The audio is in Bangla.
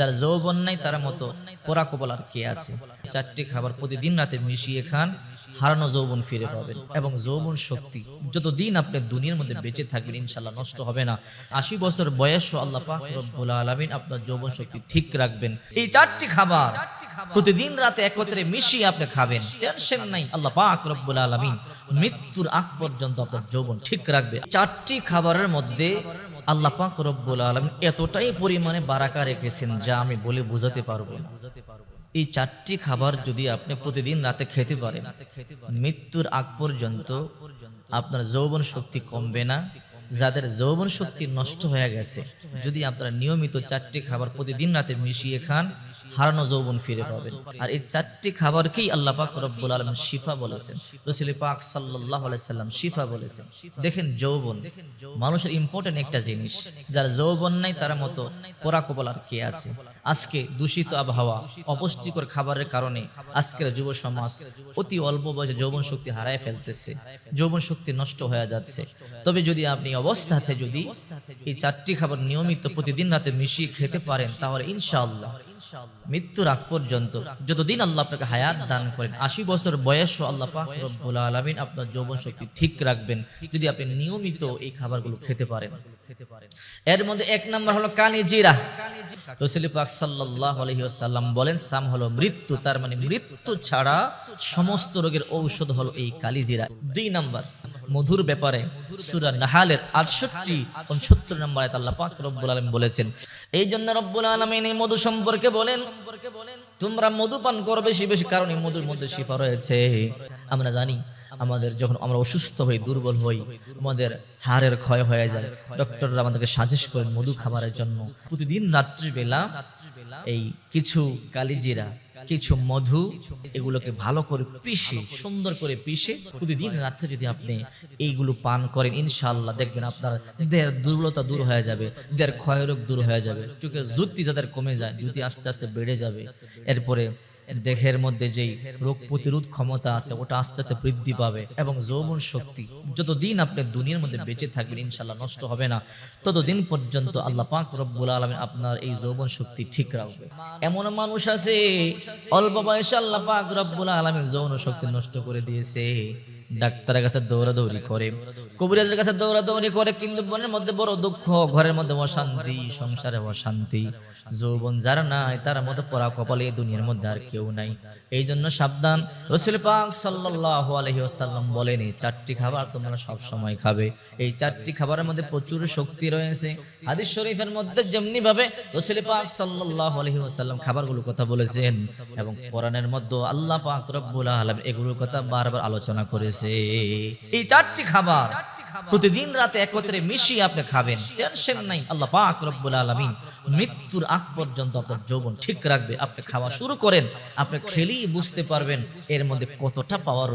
যার যৌবন নাই তার মতো পোড়া কপাল আর কে আছে। চারটি খাবার প্রতিদিন রাতে মিশিয়ে খান, হারানো যৌবন ফিরে পাবেন। এবং যৌবন শক্তি যতদিন আপনি দুনিয়ার মধ্যে বেঁচে থাকবেন ইনশাআল্লাহ নষ্ট হবে না। ৮০ বছর বয়সও আল্লাহ পাক রব্বুল আলামিন আপনার যৌবন শক্তি ঠিক রাখবেন। এই চারটি খাবার প্রতিদিন রাতে একত্রে মিশিয়ে আপনি খাবেন, টেনশন নাই। আল্লাহ পাক রব্বুল আলামিন মৃত্যুর আগ পর্যন্ত আপনার যৌবন ঠিক রাখবে। চারটি খাবারের মধ্যে আল্লাহ পাক রব্বুল আলামিন এতটাই পরিমাণে বারাকা রেখেছেন যা আমি বলে বোঝাতে পারবো না। এই চারটি খাবার যদি আপনি প্রতিদিন রাতে খেতে পারেন, মৃত্যুর আগ পর্যন্ত আপনার যৌবন শক্তি কমবে না। যাদের যৌবন শক্তি নষ্ট হয়ে গেছে, যদি আপনারা নিয়মিত চারটি খাবার প্রতিদিন রাতে মিশিয়ে খান, হারানো যৌবন ফিরে পাবেন। আর এই চারটি খাবারকেই আল্লাহ পাক রব্বুল আলামিন শিফা বলেছেন, রাসূল পাক সাল্লাল্লাহু আলাইহি সাল্লাম শিফা বলেছেন। দেখেন যৌবন মানুষের ইম্পর্টেন্ট একটা জিনিস। যার যৌবন নাই তার মতো পোড়া কপাল আর কে আছে। আজকে দূষিত আবহাওয়া, অপুষ্টিকর খাবারের কারণে আজকের যুব সমাজ অতি অল্প বয়সে যৌবন শক্তি হারায় ফেলতেছে, যৌবন শক্তি নষ্ট হয়ে যাচ্ছে। তবে যদি আপনি অবস্থাতে যদি এই চারটি খাবার নিয়মিত প্রতিদিন রাতে মিশিয়ে খেতে পারেন, তাহলে ইনশাআল্লাহ মৃত্যুর আগ পর্যন্ত যতদিন আল্লাহ আপনাকে হায়াত দান করেন, ৮০ বছর বয়সও আল্লাহ পাক রব্বুল আলামিন আপনার যৌবন শক্তি ঠিক রাখবেন যদি আপনি নিয়মিত এই খাবারগুলো খেতে পারেন। এর মধ্যে এক নাম্বার হলো কালি জিরা। রাসূল পাক সাল্লাল্লাহু আলাইহি ওয়াসাল্লাম বলেন, সাম হলো মৃত্যু, তার মানে মৃত্যু ছাড়া সমস্ত রোগের ঔষধ হলো এই কালি জিরা। ২ নাম্বার মধুর ব্যাপারে সূরা নাহালের ৬৮-৭৯ নম্বর আয়াতে আল্লাহ পাক রব্বুল আলামিন বলেছেন, এই জন্য রব্বুল আলামিন এই মধু সম্পর্কে বলেন, তোমরা মধু পান করো বেশি বেশি, কারণ এই মধুর মধ্যে শিফা রয়েছে। আমরা জানি আমাদের যখন আমরা অসুস্থ হই, দুর্বল হই, আমাদের হাড়ের ক্ষয় হয়ে যায়, ডক্টররা আমাদেরকে সাজেস্ট করেন মধু খাবারের জন্য। প্রতিদিন রাত্রিবেলা এই কিছু কালিজিরা, কিছু মধু, এগুলোকে ভালো করে পিষে, সুন্দর করে পিষে প্রতিদিন রাত্রে যদি আপনি এইগুলো পান করেন, ইনশাআল্লাহ দেখবেন আপনার দেহের দুর্বলতা দূর হয়ে যাবে, দেহের ক্ষয় রোগ দূর হয়ে যাবে, চোখের জ্যোতি যাদের কমে যায় জ্যোতি আস্তে আস্তে বেড়ে যাবে। এরপরে দেহের মধ্যে যেই রোগ প্রতিরোধ ক্ষমতা আছে ওটা আস্তে আস্তে বৃদ্ধি পাবে। এবং যৌবন শক্তি যতদিন আপনি দুনিয়ার মধ্যে বেঁচে থাকবেন ইনশাআল্লাহ নষ্ট হবে না, ততদিন পর্যন্ত আল্লাহ পাক রব্বুল আলামিন আপনার এই যৌবন শক্তি ঠিক রাখবে। এমন মানুষ আছে অল্প বয়সে আল্লাহ পাক রব্বুল আলামিন যৌন শক্তি নষ্ট করে দিয়েছে, ডাক্তারের কাছে দৌড়াদৌড়ি করে, কবিরাজের কাছে দৌড়াদৌড়ি করে, কিন্তু মনের মধ্যে বড় দুঃখ, ঘরের মধ্যে অশান্তি, সংসারে অশান্তি। যৌবন যার নাই তার মতো পোড়া কপালে এই দুনিয়ার মধ্যে আর কেউ নাই। এই জন্য সাবধান। রাসূল পাক সাল্লাল্লাহু আলাইহি ওয়াসাল্লাম বলেন, এই চারটি খাবার তোমরা সব সময় খাবে। এই চারটি খাবারের মধ্যে প্রচুর শক্তি রয়েছে। হাদিস শরীফের মধ্যে যেমনি ভাবে রাসূল পাক সাল্লাল্লাহু আলাইহি ওয়াসাল্লাম খাবারগুলোর কথা বলেছেন, এবং কোরআনের মধ্যে আল্লাহ পাক রব্বুল আলামিন এগুলোর কথা বারবার আলোচনা করেছে। এই চারটি খাবার প্রতিদিন রাতে একত্রে মিশিয়ে আপনি খাবেন, টেনশন নাই। আল্লাহ পাক রব্বুল আলামিন মৃত্যুর আগ পর্যন্ত আপনার যৌবন ঠিক রাখবে। আপনি খাওয়া শুরু করেন, আপনি খেলেই বুঝতে পারবেন এর মধ্যে কতটা পাওয়ার